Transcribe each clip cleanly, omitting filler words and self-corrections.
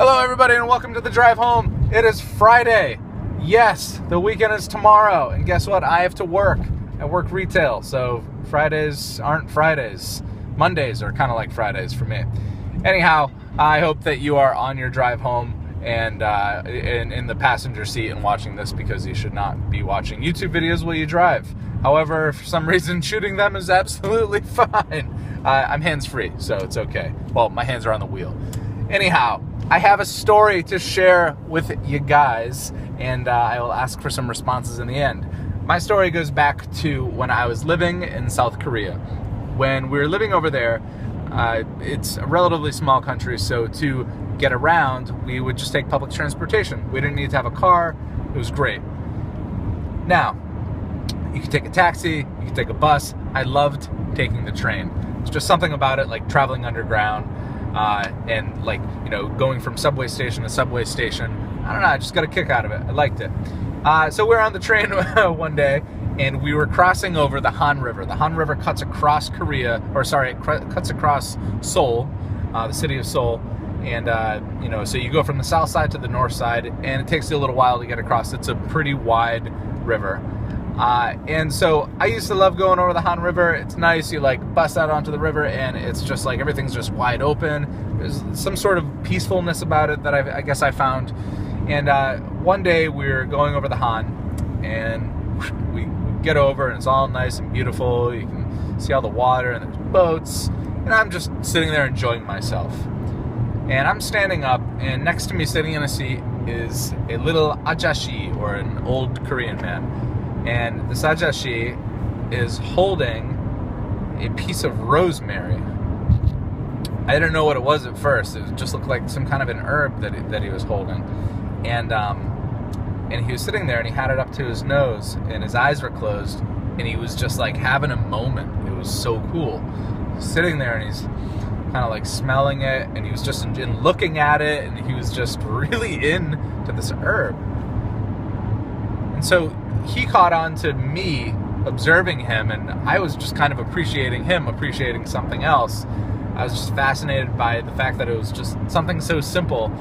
Hello everybody and welcome to the drive home. It is Friday. Yes, the weekend is tomorrow. And guess what? I have to work. I work retail, so Fridays aren't Fridays. Mondays are kind of like Fridays for me. Anyhow, I hope that you are on your drive home and in the passenger seat and watching this, because you should not be watching YouTube videos while you drive. However, for some reason, shooting them is absolutely fine. I'm hands-free, so it's okay. Well, my hands are on the wheel. Anyhow, I have a story to share with you guys, and I will ask for some responses in the end. My story goes back to when I was living in South Korea. When we were living over there, it's a relatively small country, so to get around, we would just take public transportation. We didn't need to have a car. It was great. Now, you could take a taxi, you could take a bus. I loved taking the train. It's just something about it, like traveling underground. And like, you know, going from subway station to subway station. I don't know, I just got a kick out of it. I liked it. So we were on the train one day, and we were crossing over the Han River. The Han River cuts across cuts across Seoul, the city of Seoul. And, you know, so you go from the south side to the north side, and it takes you a little while to get across. It's a pretty wide river. And so I used to love going over the Han River. It's nice. You like bust out onto the river, and it's just like everything's just wide open. There's some sort of peacefulness about it that I guess I found. And one day we were going over the Han, and we get over, and it's all nice and beautiful. You can see all the water, and there's boats, and I'm just sitting there enjoying myself. And I'm standing up, and next to me sitting in a seat is a little ajashi, or an old Korean man. And this ajashi is holding a piece of rosemary. I didn't know what it was at first. It just looked like some kind of an herb that he was holding. And he was sitting there, and he had it up to his nose, and his eyes were closed, and he was just like having a moment. It was so cool. Sitting there, and he's kind of like smelling it, and he was just looking at it, and he was just really into this herb. And so he caught on to me observing him, and I was just kind of appreciating him, appreciating something else. I was just fascinated by the fact that it was just something so simple.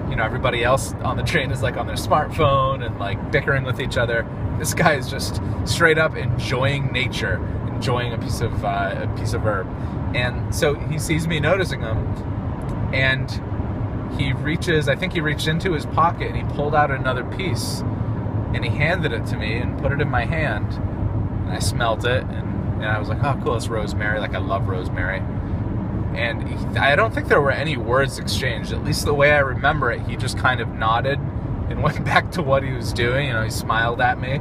You know, everybody else on the train is like on their smartphone and like bickering with each other. This guy is just straight up enjoying nature, enjoying a piece of herb. And so he sees me noticing him, and he reaches, I think he reached into his pocket, and he pulled out another piece. And he handed it to me and put it in my hand. And I smelt it, and I was like, oh, cool, it's rosemary. Like, I love rosemary. And I don't think there were any words exchanged. At least the way I remember it, he just kind of nodded and went back to what he was doing. You know, he smiled at me.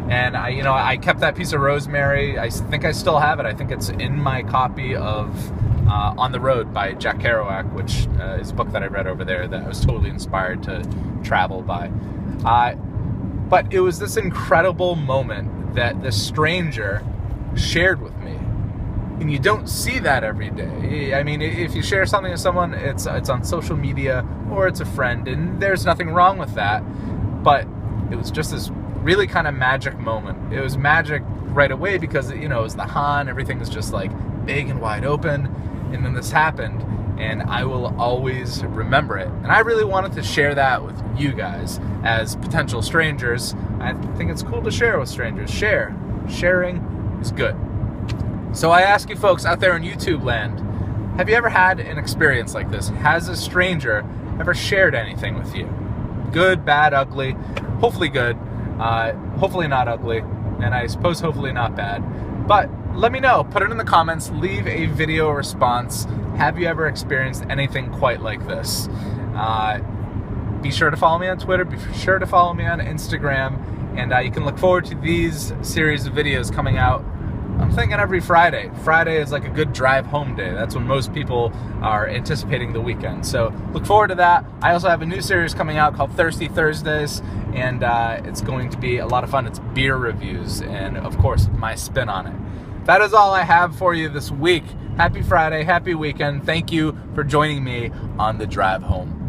And I kept that piece of rosemary. I think I still have it. I think it's in my copy of On the Road by Jack Kerouac, which is a book that I read over there that I was totally inspired to travel by. But it was this incredible moment that this stranger shared with me. And you don't see that every day. I mean, if you share something with someone, it's on social media or it's a friend, and there's nothing wrong with that. But it was just this really kind of magic moment. It was magic right away because, you know, it was the Han, everything was just like big and wide open. And then this happened, and I will always remember it. And I really wanted to share that with you guys as potential strangers. I think it's cool to share with strangers. Sharing is good. So I ask you folks out there in YouTube land, have you ever had an experience like this? Has a stranger ever shared anything with you? Good, bad, ugly? Hopefully good. Hopefully not ugly. And I suppose hopefully not bad. But let me know. Put it in the comments. Leave a video response. Have you ever experienced anything quite like this? Be sure to follow me on Twitter. Be sure to follow me on Instagram. And you can look forward to these series of videos coming out, I'm thinking every Friday. Friday is like a good drive home day. That's when most people are anticipating the weekend. So look forward to that. I also have a new series coming out called Thirsty Thursdays, and it's going to be a lot of fun. It's beer reviews and, of course, my spin on it. That is all I have for you this week. Happy Friday, happy weekend. Thank you for joining me on the drive home.